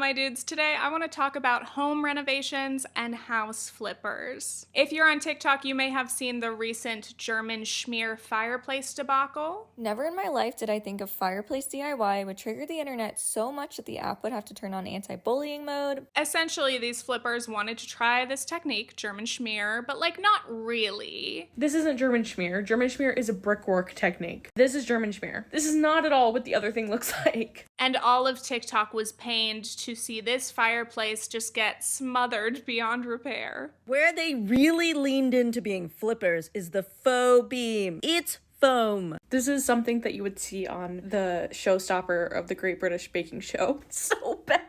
my dudes? Today I want to talk about home renovations and house flippers. If you're on TikTok, you may have seen the recent German schmear fireplace debacle. Never in my life did I think a fireplace DIY would trigger the internet so much that the app would have to turn on anti-bullying mode. Essentially, these flippers wanted to try this technique, German schmear, but like not really. This isn't German schmear. German schmear is a brickwork technique. This is German schmear. This is not at all what the other thing looks like. And all of TikTok was pained to see this fireplace just get smothered beyond repair. Where they really leaned into being flippers is the faux beam. It's foam. This is something that you would see on the showstopper of the Great British Baking Show. It's so bad.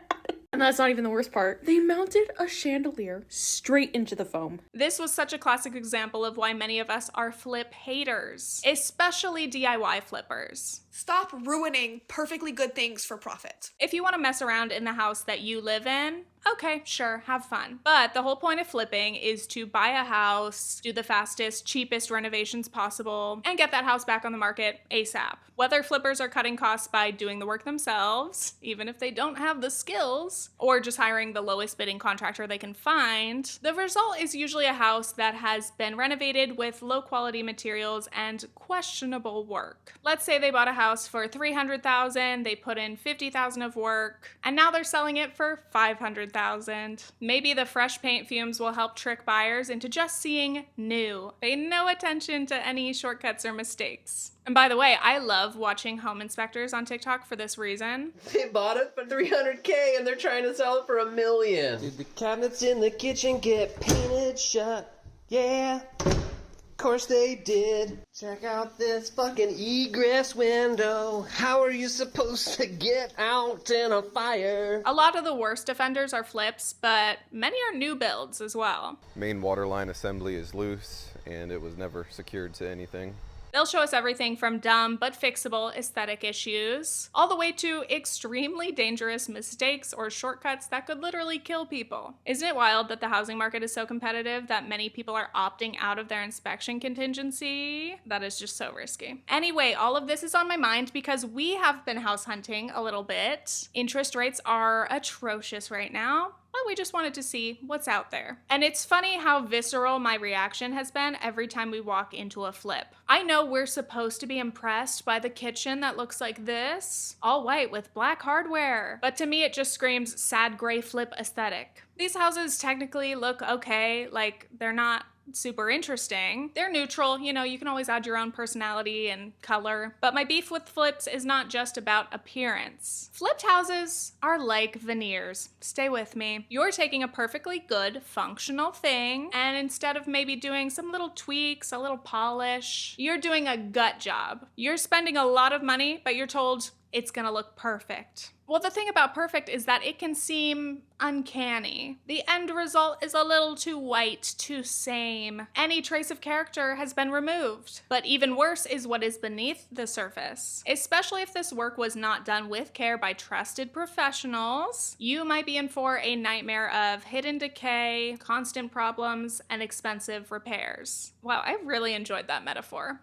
And that's not even the worst part. They mounted a chandelier straight into the foam. This was such a classic example of why many of us are flip haters, especially DIY flippers. Stop ruining perfectly good things for profit. If you want to mess around in the house that you live in, okay, sure, have fun. But the whole point of flipping is to buy a house, do the fastest, cheapest renovations possible, and get that house back on the market ASAP. Whether flippers are cutting costs by doing the work themselves, even if they don't have the skills, or just hiring the lowest bidding contractor they can find, the result is usually a house that has been renovated with low quality materials and questionable work. Let's say they bought a house for $300,000, they put in $50,000 of work, and now they're selling it for $500,000. Maybe the fresh paint fumes will help trick buyers into just seeing new. Pay no attention to any shortcuts or mistakes. And by the way, I love watching home inspectors on TikTok for this reason. They bought it for $300K and they're trying to sell it for $1 million. Did the cabinets in the kitchen get painted shut? Yeah. Of course they did. Check out this fucking egress window. How are you supposed to get out in a fire? A lot of the worst offenders are flips, but many are new builds as well. Main water line assembly is loose and it was never secured to anything. They'll show us everything from dumb but fixable aesthetic issues, all the way to extremely dangerous mistakes or shortcuts that could literally kill people. Isn't it wild that the housing market is so competitive that many people are opting out of their inspection contingency? That is just so risky. Anyway, all of this is on my mind because we have been house hunting a little bit. Interest rates are atrocious right now, but we just wanted to see what's out there. And it's funny how visceral my reaction has been every time we walk into a flip. I know we're supposed to be impressed by the kitchen that looks like this, all white with black hardware, but to me it just screams sad gray flip aesthetic. These houses technically look okay, like they're not super interesting. They're neutral, you know, you can always add your own personality and color. But my beef with flips is not just about appearance. Flipped houses are like veneers. Stay with me. You're taking a perfectly good, functional thing, and instead of maybe doing some little tweaks, a little polish, you're doing a gut job. You're spending a lot of money, but you're told it's gonna look perfect. Well, the thing about perfect is that it can seem uncanny. The end result is a little too white, too same. Any trace of character has been removed. But even worse is what is beneath the surface. Especially if this work was not done with care by trusted professionals, you might be in for a nightmare of hidden decay, constant problems, and expensive repairs. Wow, I really enjoyed that metaphor.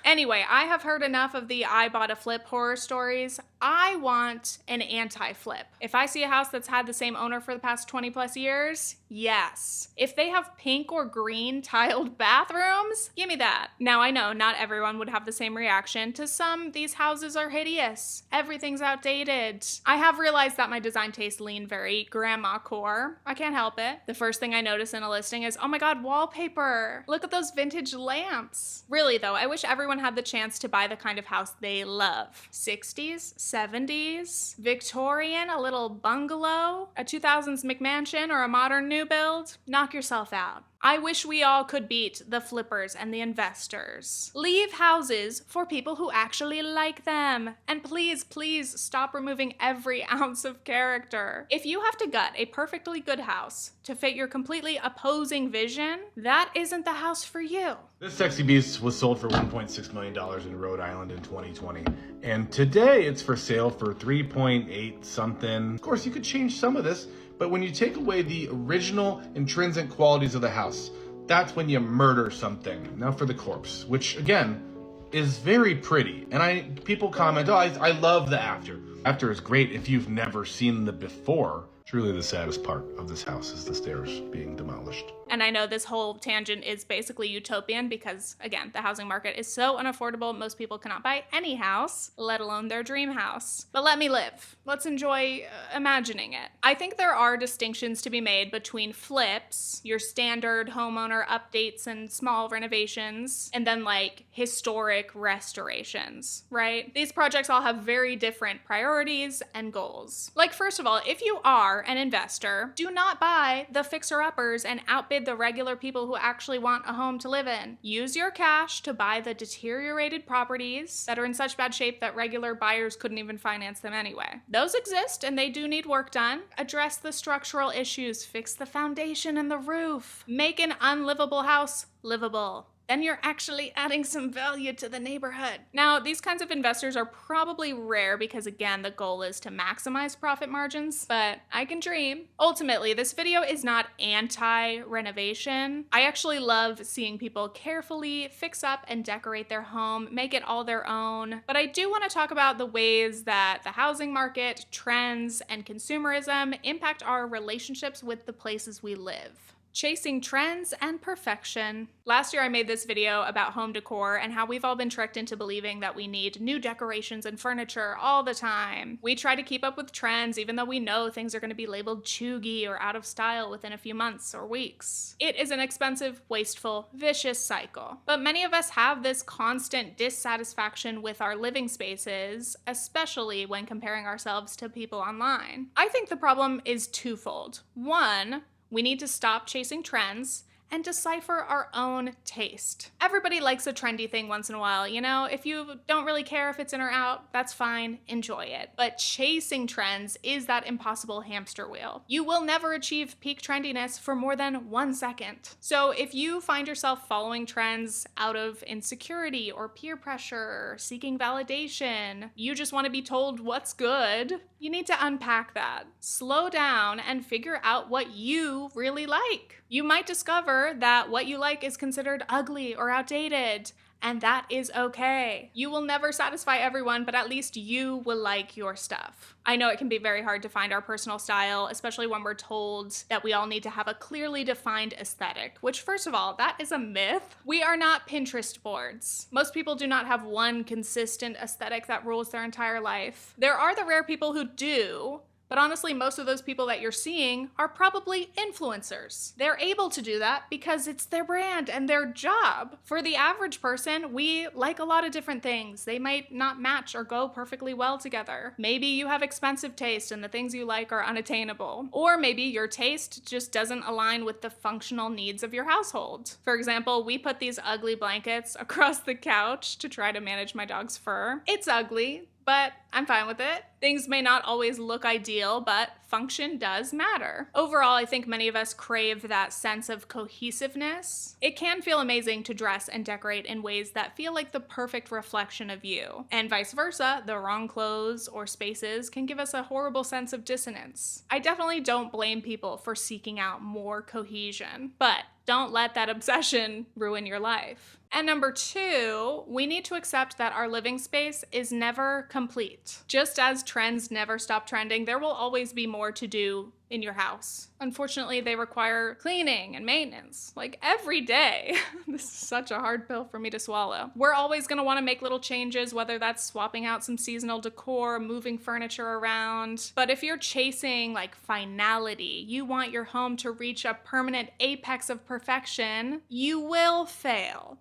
Anyway, I have heard enough of the I bought a flip horror stories. I want an anti-flip. If I see a house that's had the same owner for the past 20 plus years, yes. If they have pink or green tiled bathrooms, give me that. Now I know not everyone would have the same reaction. To some, these houses are hideous. Everything's outdated. I have realized that my design tastes lean very grandma core. I can't help it. The first thing I notice in a listing is, oh my god, wallpaper. Look at those vintage lamps. Really though, I wish everyone had the chance to buy the kind of house they love. 60s, 70s, Victorian, a little bungalow, a 2000s McMansion, or a modern new build. Knock yourself out. I wish we all could beat the flippers and the investors. Leave houses for people who actually like them. And please, please stop removing every ounce of character. If you have to gut a perfectly good house to fit your completely opposing vision, that isn't the house for you. This sexy beast was sold for $1.6 million in Rhode Island in 2020. And today it's for sale for 3.8 something. Of course, you could change some of this, but when you take away the original intrinsic qualities of the house, that's when you murder something. Now for the corpse, which again is very pretty. And people comment, oh, I love the after. After is great if you've never seen the before. Truly the saddest part of this house is the stairs being demolished. And I know this whole tangent is basically utopian because, again, the housing market is so unaffordable, most people cannot buy any house, let alone their dream house. But let me live. Let's enjoy imagining it. I think there are distinctions to be made between flips, your standard homeowner updates and small renovations, and then like historic restorations, right? These projects all have very different priorities and goals. Like, first of all, if you are an investor, do not buy the fixer-uppers and outbid the regular people who actually want a home to live in. Use your cash to buy the deteriorated properties that are in such bad shape that regular buyers couldn't even finance them anyway. Those exist and they do need work done. Address the structural issues, fix the foundation and the roof. Make an unlivable house livable. Then you're actually adding some value to the neighborhood. Now, these kinds of investors are probably rare because, again, the goal is to maximize profit margins, but I can dream. Ultimately, this video is not anti-renovation. I actually love seeing people carefully fix up and decorate their home, make it all their own. But I do want to talk about the ways that the housing market, trends, and consumerism impact our relationships with the places we live. Chasing trends and perfection. Last year I made this video about home decor and how we've all been tricked into believing that we need new decorations and furniture all the time. We try to keep up with trends even though we know things are going to be labeled chuggy or out of style within a few months or weeks. It is an expensive, wasteful, vicious cycle. But many of us have this constant dissatisfaction with our living spaces, especially when comparing ourselves to people online. I think the problem is twofold. One, we need to stop chasing trends and decipher our own taste. Everybody likes a trendy thing once in a while, you know? If you don't really care if it's in or out, that's fine, enjoy it. But chasing trends is that impossible hamster wheel. You will never achieve peak trendiness for more than 1 second. So if you find yourself following trends out of insecurity or peer pressure, or seeking validation, you just want to be told what's good, you need to unpack that. Slow down and figure out what you really like. You might discover that what you like is considered ugly or outdated, and that is okay. You will never satisfy everyone, but at least you will like your stuff. I know it can be very hard to find our personal style, especially when we're told that we all need to have a clearly defined aesthetic, which, first of all, that is a myth. We are not Pinterest boards. Most people do not have one consistent aesthetic that rules their entire life. There are the rare people who do, but honestly, most of those people that you're seeing are probably influencers. They're able to do that because it's their brand and their job. For the average person, we like a lot of different things. They might not match or go perfectly well together. Maybe you have expensive taste and the things you like are unattainable. Or maybe your taste just doesn't align with the functional needs of your household. For example, we put these ugly blankets across the couch to try to manage my dog's fur. It's ugly, but I'm fine with it. Things may not always look ideal, but function does matter. Overall, I think many of us crave that sense of cohesiveness. It can feel amazing to dress and decorate in ways that feel like the perfect reflection of you. And vice versa, the wrong clothes or spaces can give us a horrible sense of dissonance. I definitely don't blame people for seeking out more cohesion, but don't let that obsession ruin your life. And number 2, we need to accept that our living space is never complete. Just as trends never stop trending, there will always be more to do in your house. Unfortunately, they require cleaning and maintenance, like every day. This is such a hard pill for me to swallow. We're always gonna wanna make little changes, whether that's swapping out some seasonal decor, moving furniture around. But if you're chasing like finality, you want your home to reach a permanent apex of perfection, you will fail.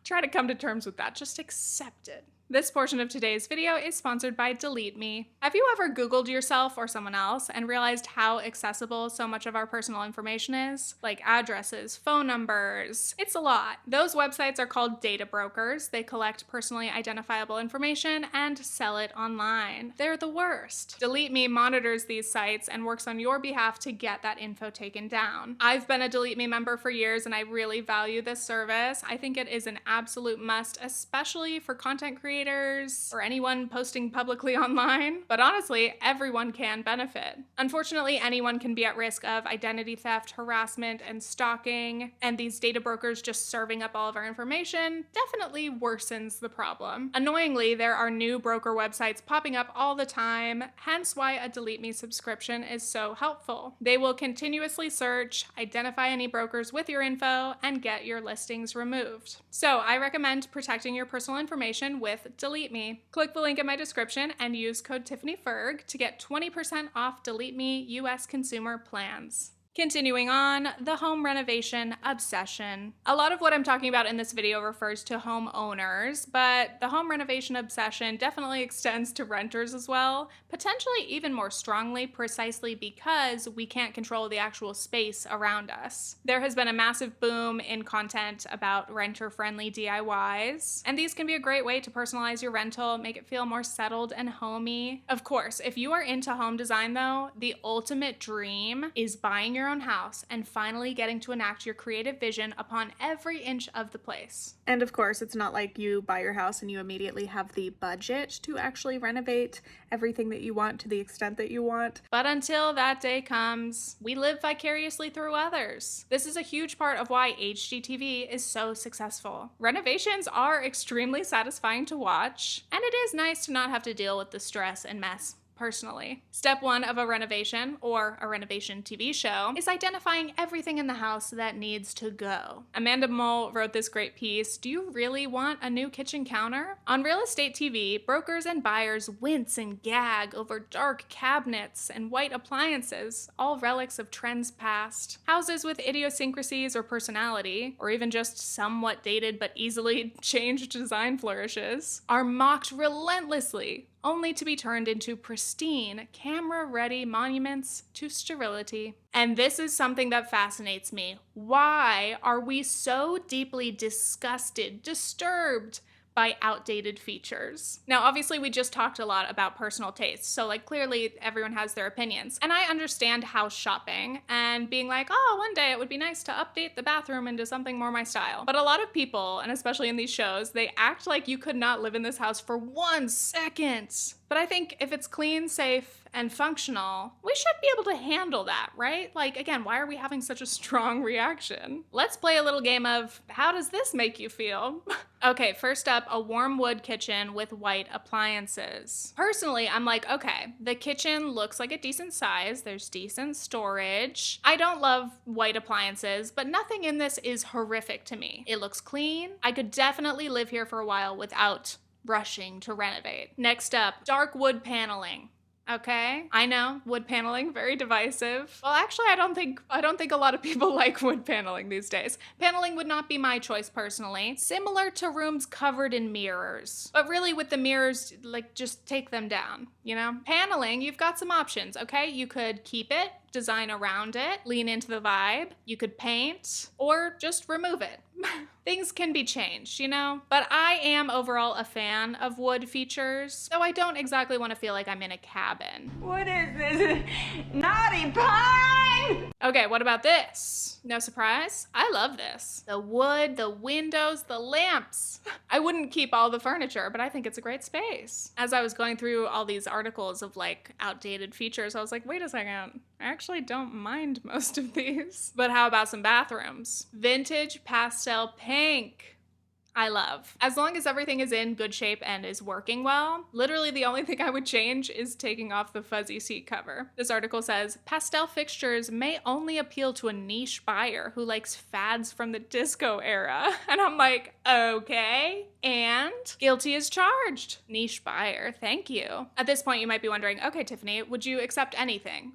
Try to come to terms with that, just accept it. This portion of today's video is sponsored by Delete Me. Have you ever Googled yourself or someone else and realized how accessible so much of our personal information is? Like addresses, phone numbers, it's a lot. Those websites are called data brokers. They collect personally identifiable information and sell it online. They're the worst. Delete Me monitors these sites and works on your behalf to get that info taken down. I've been a Delete Me member for years and I really value this service. I think it is an absolute must, especially for content creators creators or anyone posting publicly online. But honestly, everyone can benefit. Unfortunately, anyone can be at risk of identity theft, harassment, and stalking, and these data brokers just serving up all of our information definitely worsens the problem. Annoyingly, there are new broker websites popping up all the time, hence why a Delete Me subscription is so helpful. They will continuously search, identify any brokers with your info, and get your listings removed. So I recommend protecting your personal information with Delete Me. Click the link in my description and use code tiffanyferg to get 20% off Delete Me US consumer plans. Continuing on, the home renovation obsession. A lot of what I'm talking about in this video refers to homeowners, but the home renovation obsession definitely extends to renters as well, potentially even more strongly precisely because we can't control the actual space around us. There has been a massive boom in content about renter-friendly DIYs, and these can be a great way to personalize your rental, make it feel more settled and homey. Of course, if you are into home design though, the ultimate dream is buying your own house and finally getting to enact your creative vision upon every inch of the place. And of course, it's not like you buy your house and you immediately have the budget to actually renovate everything that you want to the extent that you want. But until that day comes, we live vicariously through others. This is a huge part of why HGTV is so successful. Renovations are extremely satisfying to watch, and it is nice to not have to deal with the stress and mess. Personally. Step one of a renovation, or a renovation TV show, is identifying everything in the house that needs to go. Amanda Mole wrote this great piece, "Do you really want a new kitchen counter?" On Real Estate TV, brokers and buyers wince and gag over dark cabinets and white appliances, all relics of trends past. Houses with idiosyncrasies or personality, or even just somewhat dated but easily changed design flourishes, are mocked relentlessly, only to be turned into pristine, camera-ready monuments to sterility. And this is something that fascinates me. Why are we so deeply disgusted, disturbed by outdated features? Now, obviously, we just talked a lot about personal taste, so like clearly everyone has their opinions. And I understand house shopping and being like, oh, one day it would be nice to update the bathroom into something more my style. But a lot of people, and especially in these shows, they act like you could not live in this house for 1 second. But I think if it's clean, safe, and functional, we should be able to handle that, right? Like, again, why are we having such a strong reaction? Let's play a little game of, how does this make you feel? Okay, first up, a warm wood kitchen with white appliances. Personally, I'm like, okay, the kitchen looks like a decent size. There's decent storage. I don't love white appliances, but nothing in this is horrific to me. It looks clean. I could definitely live here for a while without rushing to renovate. Next up, dark wood paneling. Okay, I know, wood paneling, very divisive. Well, actually, I don't think a lot of people like wood paneling these days. Paneling would not be my choice personally. Similar to rooms covered in mirrors. But really with the mirrors, like just take them down, you know? Paneling, you've got some options, okay? You could keep it, design around it, lean into the vibe. You could paint, or just remove it. Things can be changed, you know? But I am overall a fan of wood features, though I don't exactly want to feel like I'm in a cabin. What is this? Naughty pine! Okay, what about this? No surprise? I love this. The wood, the windows, the lamps. I wouldn't keep all the furniture, but I think it's a great space. As I was going through all these articles of like outdated features, I was like, wait a second. I actually don't mind most of these. But how about some bathrooms? Vintage pastel pink. I love. As long as everything is in good shape and is working well, literally the only thing I would change is taking off the fuzzy seat cover. This article says, pastel fixtures may only appeal to a niche buyer who likes fads from the disco era. And I'm like, okay, and guilty as charged. Niche buyer, thank you. At this point, you might be wondering, okay, Tiffany, would you accept anything?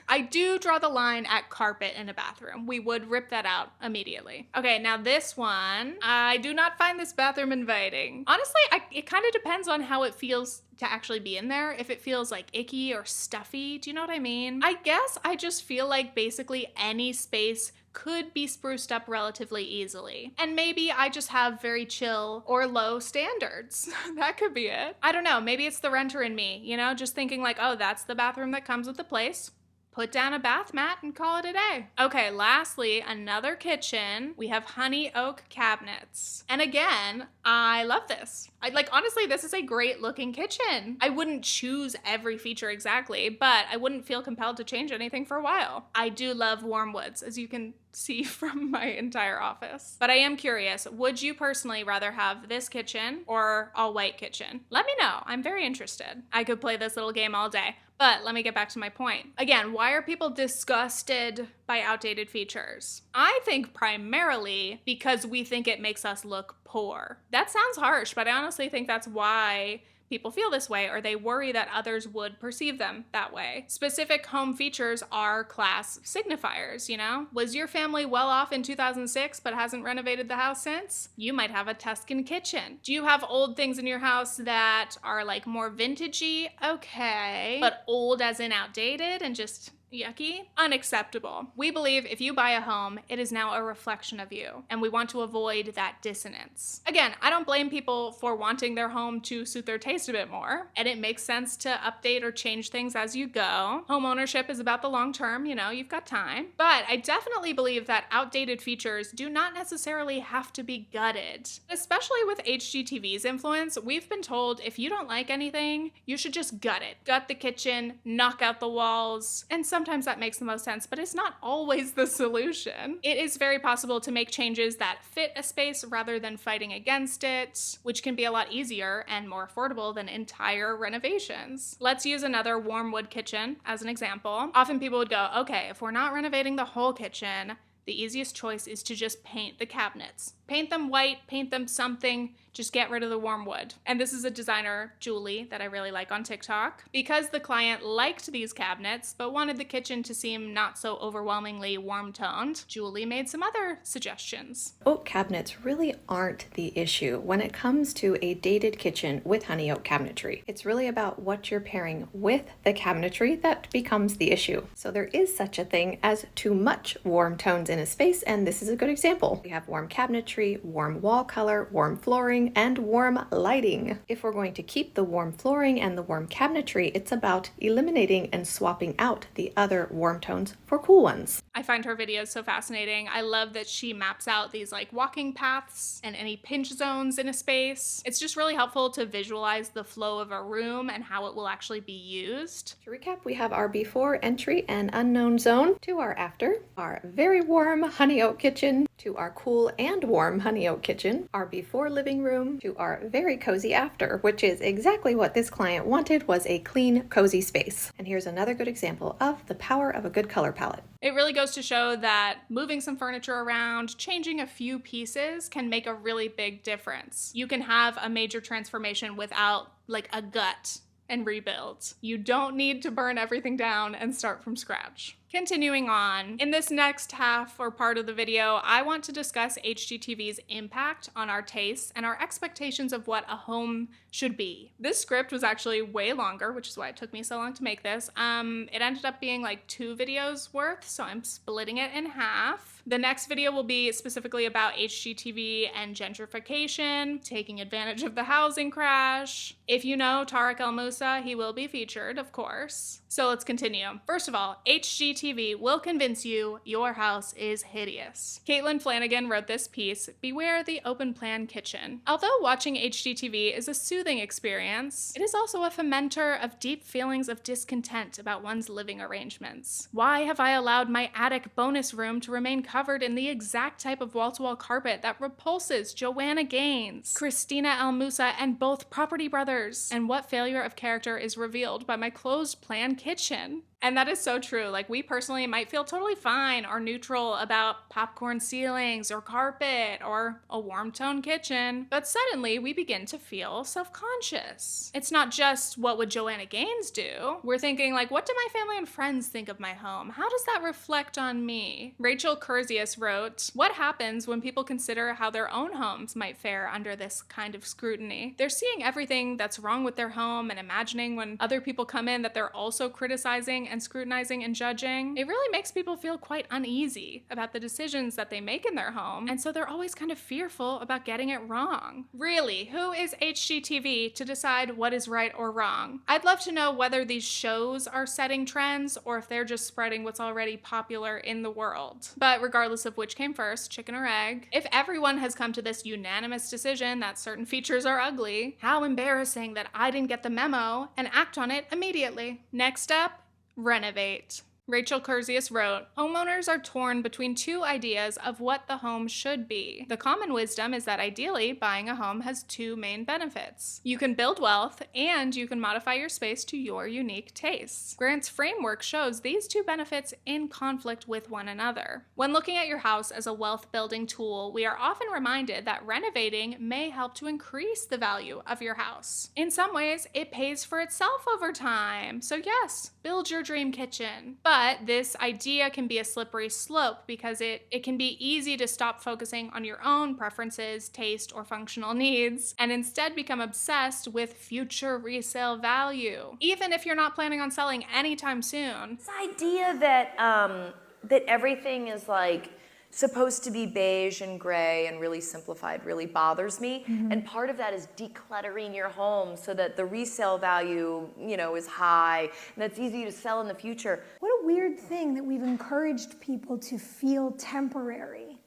I do draw the line at carpet in a bathroom. We would rip that out immediately. Okay, now this one, I do not find this bathroom inviting. Honestly, it kind of depends on how it feels to actually be in there. If it feels like icky or stuffy, do you know what I mean? I guess I just feel like basically any space could be spruced up relatively easily. And maybe I just have very chill or low standards. That could be it. I don't know, maybe it's the renter in me, you know, just thinking like, oh, that's the bathroom that comes with the place. put down a bath mat and call it a day. Okay, lastly, another kitchen. We have honey oak cabinets. And again, I love this. Honestly, this is a great looking kitchen. I wouldn't choose every feature exactly, but I wouldn't feel compelled to change anything for a while. I do love warm woods, as you can see from my entire office. But I am curious, would you personally rather have this kitchen or all white kitchen? Let me know. I'm very interested. I could play this little game all day. But let me get back to my point. Again, why are people disgusted by outdated features? I think primarily because we think it makes us look poor. That sounds harsh, but I honestly think that's why people feel this way, or they worry that others would perceive them that way. Specific home features are class signifiers, you know? Was your family well off in 2006 but hasn't renovated the house since? You might have a Tuscan kitchen. Do you have old things in your house that are like more vintagey? Okay. But old as in outdated and just yucky? Unacceptable. We believe if you buy a home, it is now a reflection of you, and we want to avoid that dissonance. Again, I don't blame people for wanting their home to suit their taste a bit more, and it makes sense to update or change things as you go. Home ownership is about the long term, you know, you've got time. But I definitely believe that outdated features do not necessarily have to be gutted. Especially with HGTV's influence, we've been told if you don't like anything, you should just gut it. Gut the kitchen, knock out the walls, and sometimes that makes the most sense, but it's not always the solution. It is very possible to make changes that fit a space rather than fighting against it, which can be a lot easier and more affordable than entire renovations. Let's use another warm wood kitchen as an example. Often people would go, okay, if we're not renovating the whole kitchen, the easiest choice is to just paint the cabinets. Paint them white, paint them something, just get rid of the warm wood. And this is a designer, Julie, that I really like on TikTok. Because the client liked these cabinets, but wanted the kitchen to seem not so overwhelmingly warm-toned, Julie made some other suggestions. Oak cabinets really aren't the issue when it comes to a dated kitchen with honey oak cabinetry. It's really about what you're pairing with the cabinetry that becomes the issue. So there is such a thing as too much warm tones in a space, and this is a good example. We have warm cabinetry, warm wall color, warm flooring, and warm lighting. If we're going to keep the warm flooring and the warm cabinetry, it's about eliminating and swapping out the other warm tones for cool ones. I find her videos so fascinating. I love that she maps out these like walking paths and any pinch zones in a space. It's just really helpful to visualize the flow of a room and how it will actually be used. To recap, we have our before entry and unknown zone, to our after, our very warm honey oak kitchen, to our cool and warm honey oak kitchen, our before living room, to our very cozy after, which is exactly what this client wanted, was a clean, cozy space. And here's another good example of the power of a good color palette. It really goes to show that moving some furniture around, changing a few pieces can make a really big difference. You can have a major transformation without like a gut and rebuild. You don't need to burn everything down and start from scratch. Continuing on, in this next half or part of the video, I want to discuss HGTV's impact on our tastes and our expectations of what a home should be. This script was actually way longer, which is why it took me so long to make this. It ended up being like 2 videos worth, so I'm splitting it in half. The next video will be specifically about HGTV and gentrification, taking advantage of the housing crash. If you know Tariq El Moussa, he will be featured, of course. So let's continue. First of all, HGTV will convince you your house is hideous. Caitlin Flanagan wrote this piece, "Beware the open plan kitchen." Although watching HGTV is a soothing experience, it is also a fomenter of deep feelings of discontent about one's living arrangements. Why have I allowed my attic bonus room to remain covered in the exact type of wall-to-wall carpet that repulses Joanna Gaines, Christina El Moussa, and both Property Brothers? And what failure of character is revealed by my closed plan kitchen? And that is so true. Like, we personally might feel totally fine or neutral about popcorn ceilings or carpet or a warm tone kitchen, but suddenly we begin to feel self-conscious. It's not just what would Joanna Gaines do. We're thinking like, what do my family and friends think of my home? How does that reflect on me? Rachel Curzius wrote, "What happens when people consider how their own homes might fare under this kind of scrutiny? They're seeing everything that's wrong with their home and imagining when other people come in that they're also criticizing and and scrutinizing and judging, it really makes people feel quite uneasy about the decisions that they make in their home, and so they're always kind of fearful about getting it wrong. Really, who is HGTV to decide what is right or wrong? I'd love to know whether these shows are setting trends or if they're just spreading what's already popular in the world. But regardless of which came first, chicken or egg, if everyone has come to this unanimous decision that certain features are ugly, how embarrassing that I didn't get the memo and act on it immediately. Next up, renovate. Rachel Curzius wrote, homeowners are torn between two ideas of what the home should be. The common wisdom is that ideally, buying a home has two main benefits. You can build wealth, and you can modify your space to your unique tastes. Grant's framework shows these two benefits in conflict with one another. When looking at your house as a wealth-building tool, we are often reminded that renovating may help to increase the value of your house. In some ways, it pays for itself over time. So yes, build your dream kitchen. But this idea can be a slippery slope because it can be easy to stop focusing on your own preferences, taste, or functional needs, and instead become obsessed with future resale value, even if you're not planning on selling anytime soon. This idea that everything is like supposed to be beige and gray and really simplified really bothers me. And part of that is decluttering your home so that the resale value, is high and that's easy to sell in the future. What a weird thing that we've encouraged people to feel temporary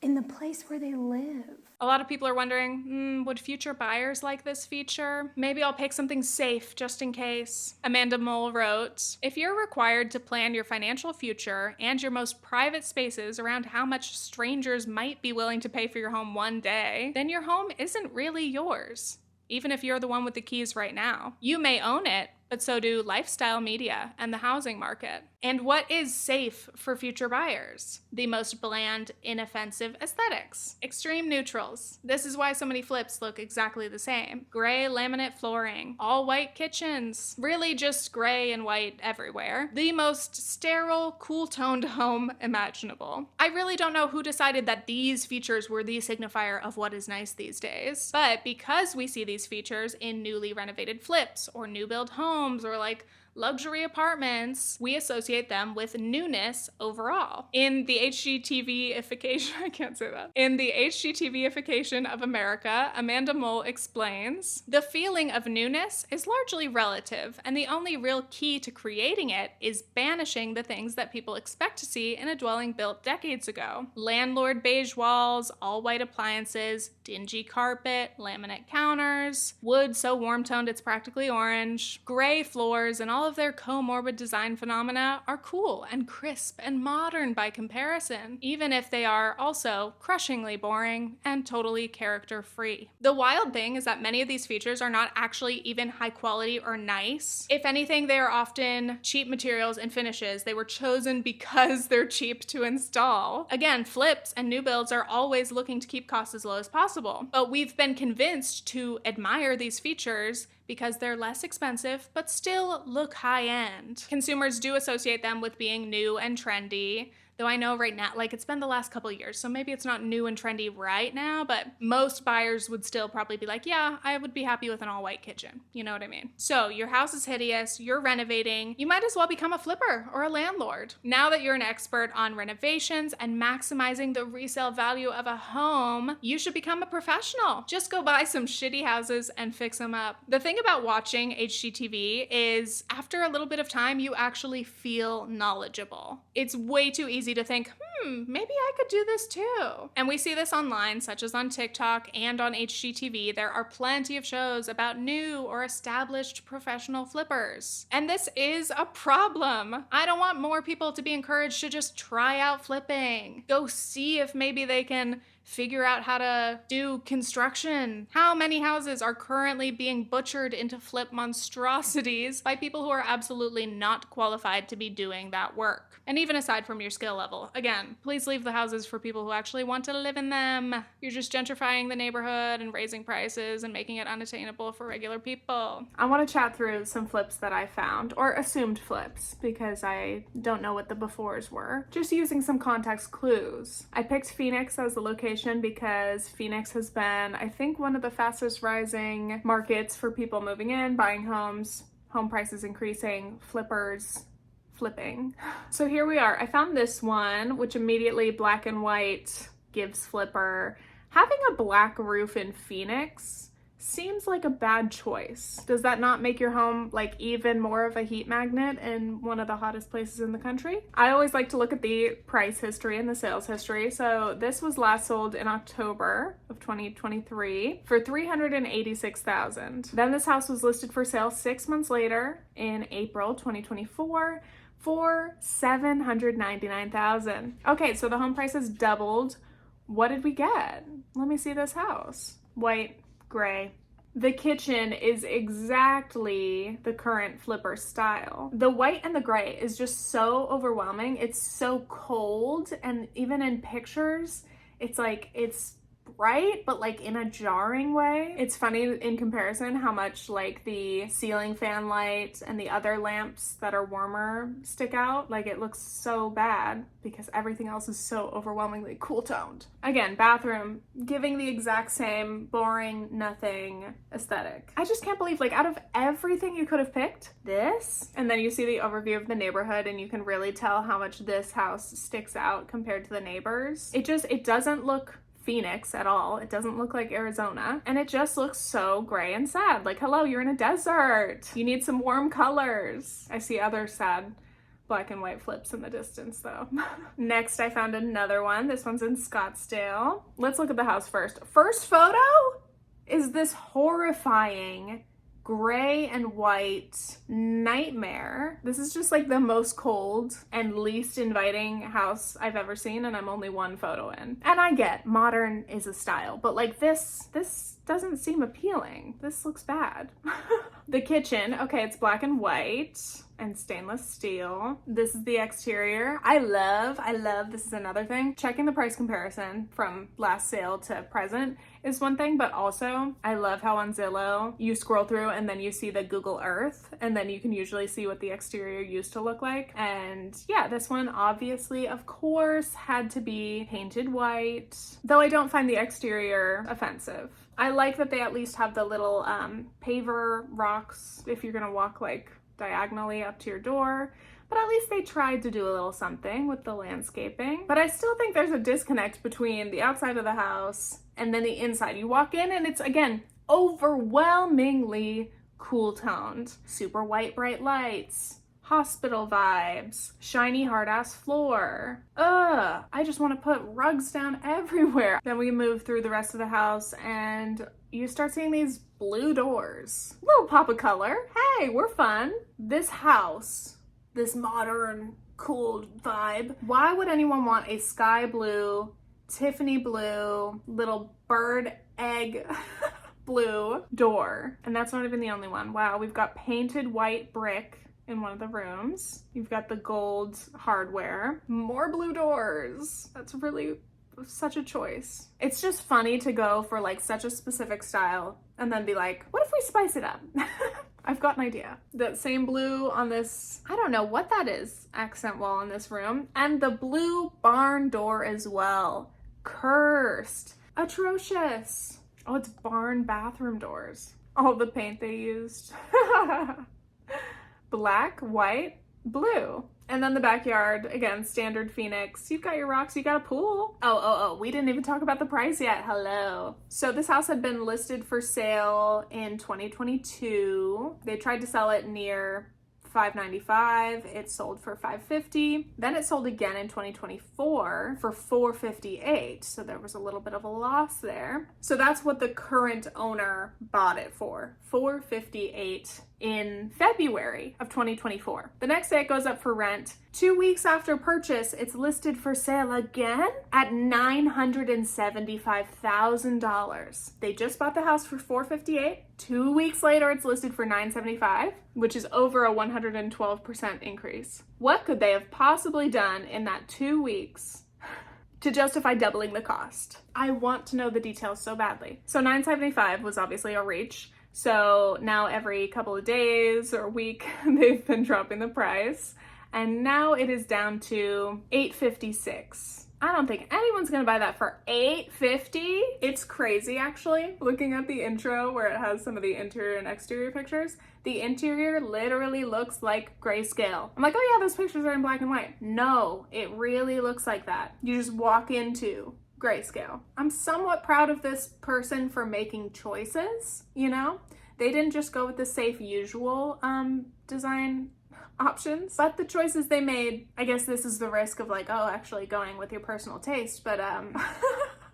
in the place where they live. A lot of people are wondering, would future buyers like this feature? Maybe I'll pick something safe just in case. Amanda Mole wrote, if you're required to plan your financial future and your most private spaces around how much strangers might be willing to pay for your home one day, then your home isn't really yours, even if you're the one with the keys right now. You may own it, but so do lifestyle media and the housing market. And what is safe for future buyers? The most bland, inoffensive aesthetics. Extreme neutrals. This is why so many flips look exactly the same. Gray laminate flooring. All white kitchens. Really just gray and white everywhere. The most sterile, cool-toned home imaginable. I really don't know who decided that these features were the signifier of what is nice these days. But because we see these features in newly renovated flips or new build homes or like luxury apartments, we associate them with newness overall. In the HGTV-ification, I can't say that. In the HGTV-ification of America, Amanda Mole explains, the feeling of newness is largely relative, and the only real key to creating it is banishing the things that people expect to see in a dwelling built decades ago. Landlord beige walls, all white appliances, dingy carpet, laminate counters, wood so warm-toned it's practically orange, gray floors, and all of their comorbid design phenomena are cool and crisp and modern by comparison, even if they are also crushingly boring and totally character-free. The wild thing is that many of these features are not actually even high quality or nice. If anything, they are often cheap materials and finishes. They were chosen because they're cheap to install. Again, flips and new builds are always looking to keep costs as low as possible, but we've been convinced to admire these features because they're less expensive, but still look high-end. Consumers do associate them with being new and trendy, though I know right now, like it's been the last couple years, so maybe it's not new and trendy right now, but most buyers would still probably be like, yeah, I would be happy with an all-white kitchen. You know what I mean? So your house is hideous, you're renovating, you might as well become a flipper or a landlord. Now that you're an expert on renovations and maximizing the resale value of a home, you should become a professional. Just go buy some shitty houses and fix them up. The thing about watching HGTV is after a little bit of time, you actually feel knowledgeable. It's way too easy to think, maybe I could do this too. And we see this online, such as on TikTok and on HGTV. There are plenty of shows about new or established professional flippers. And this is a problem. I don't want more people to be encouraged to just try out flipping. Go see if maybe they can figure out how to do construction. How many houses are currently being butchered into flip monstrosities by people who are absolutely not qualified to be doing that work? And even aside from your skill level, again, please leave the houses for people who actually want to live in them. You're just gentrifying the neighborhood and raising prices and making it unattainable for regular people. I want to chat through some flips that I found, or assumed flips, because I don't know what the befores were. Just using some context clues. I picked Phoenix as the location because Phoenix has been, I think, one of the fastest rising markets for people moving in, buying homes, home prices increasing, flippers flipping. So here we are. I found this one, which immediately black and white gives flipper. Having a black roof in Phoenix seems like a bad choice. Does that not make your home like even more of a heat magnet in one of the hottest places in the country? I always like to look at the price history and the sales history. So this was last sold in October of 2023 for $386,000. Then this house was listed for sale 6 months later in April 2024 for $799,000. Okay, so the home price has doubled. What did we get? Let me see this house. White, gray. The kitchen is exactly the current flipper style. The white and the gray is just so overwhelming. It's so cold, and even in pictures, it's like it's bright, but like in a jarring way. It's funny in comparison how much like the ceiling fan light and the other lamps that are warmer stick out. Like it looks so bad because everything else is so overwhelmingly cool toned. Again, bathroom giving the exact same boring nothing aesthetic. I just can't believe, like, out of everything you could have picked, this, and then you see the overview of the neighborhood and you can really tell how much this house sticks out compared to the neighbors. It doesn't look Phoenix at all. It doesn't look like Arizona, and it just looks so gray and sad. Like, hello, you're in a desert. You need some warm colors. I see other sad black and white flips in the distance though. Next, I found another one. This one's in Scottsdale. Let's look at the house first. First photo is this horrifying gray and white nightmare. This is just like the most cold and least inviting house I've ever seen, and I'm only one photo in. And I get modern is a style, but like this doesn't seem appealing. This looks bad. The kitchen, okay, it's black and white and stainless steel. This is the exterior. I love, this is another thing. Checking the price comparison from last sale to present is one thing, but also I love how on Zillow you scroll through and then you see the Google Earth, and then you can usually see what the exterior used to look like. And yeah, this one obviously, of course, had to be painted white, though I don't find the exterior offensive. I like that they at least have the little paver rocks if you're gonna walk like diagonally up to your door, but at least they tried to do a little something with the landscaping. But I still think there's a disconnect between the outside of the house and then the inside. You walk in and it's, again, overwhelmingly cool toned. Super white, bright lights, hospital vibes, shiny hard ass floor. Ugh, I just want to put rugs down everywhere. Then we move through the rest of the house and you start seeing these blue doors. Little pop of color. Hey, we're fun. This house, this modern, cool vibe. Why would anyone want a sky blue, Tiffany blue, little bird egg blue door? And that's not even the only one. Wow, we've got painted white brick in one of the rooms. You've got the gold hardware. More blue doors. That's really such a choice. It's just funny to go for like such a specific style and then be like, what if we spice it up? I've got an idea. That same blue on this, I don't know what that is, accent wall in this room. And the blue barn door as well. Cursed. Atrocious. Oh, it's barn bathroom doors. All the paint they used. Black, white, blue. And then the backyard, again, standard Phoenix. You've got your rocks, you got a pool. Oh, we didn't even talk about the price yet. Hello. So this house had been listed for sale in 2022. They tried to sell it near $595. It sold for $550. Then it sold again in 2024 for $458. So there was a little bit of a loss there. So that's what the current owner bought it for, $458 in February of 2024. The next day it goes up for rent. 2 weeks after purchase, it's listed for sale again at $975,000. They just bought the house for $458. 2 weeks later, it's listed for $975,000, which is over a 112% increase. What could they have possibly done in that 2 weeks to justify doubling the cost? I want to know the details so badly. So $975,000 was obviously a reach. So now every couple of days or a week, they've been dropping the price. And now it is down to $856 I don't think anyone's gonna buy that for $850. It's crazy, actually. Looking at the intro where it has some of the interior and exterior pictures, the interior literally looks like grayscale. I'm like, oh yeah, those pictures are in black and white. No, it really looks like that. You just walk into grayscale. I'm somewhat proud of this person for making choices, you know? They didn't just go with the safe usual design options, but the choices they made, I guess this is the risk of like, oh, actually going with your personal taste, but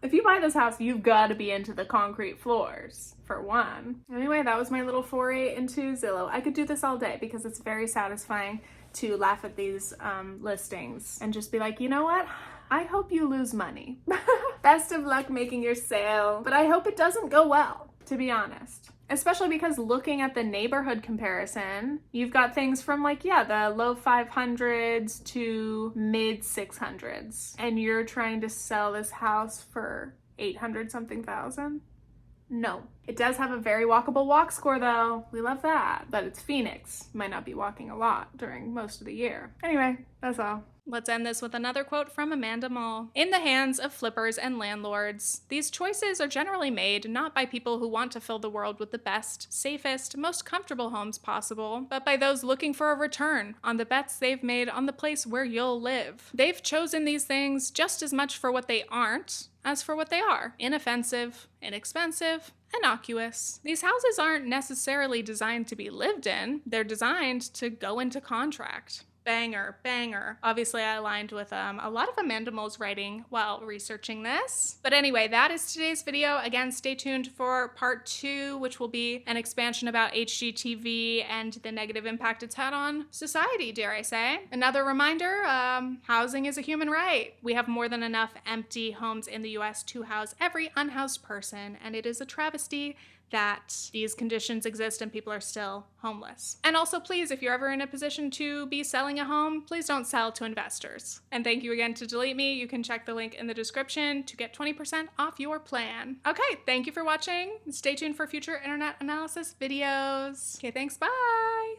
if you buy this house, you've got to be into the concrete floors, for one. Anyway, that was my little foray into Zillow. I could do this all day because it's very satisfying to laugh at these listings and just be like, you know what? I hope you lose money. Best of luck making your sale, but I hope it doesn't go well, to be honest. Especially because looking at the neighborhood comparison, you've got things from like, yeah, the low 500s to mid 600s. And you're trying to sell this house for 800 something thousand? No. It does have a very walkable walk score though. We love that. But it's Phoenix. Might not be walking a lot during most of the year. Anyway, that's all. Let's end this with another quote from Amanda Mall. In the hands of flippers and landlords, these choices are generally made not by people who want to fill the world with the best, safest, most comfortable homes possible, but by those looking for a return on the bets they've made on the place where you'll live. They've chosen these things just as much for what they aren't as for what they are. Inoffensive, inexpensive, innocuous. These houses aren't necessarily designed to be lived in. They're designed to go into contract. Banger, banger. Obviously, I aligned with a lot of Amanda Moll's writing while researching this. But anyway, that is today's video. Again, stay tuned for part 2, which will be an expansion about HGTV and the negative impact it's had on society, dare I say. Another reminder, housing is a human right. We have more than enough empty homes in the US to house every unhoused person, and it is a travesty that these conditions exist and people are still homeless. And also, please, if you're ever in a position to be selling a home, please don't sell to investors. And thank you again to Delete Me. You can check the link in the description to get 20% off your plan. Okay, thank you for watching. Stay tuned for future internet analysis videos. Okay, thanks, bye.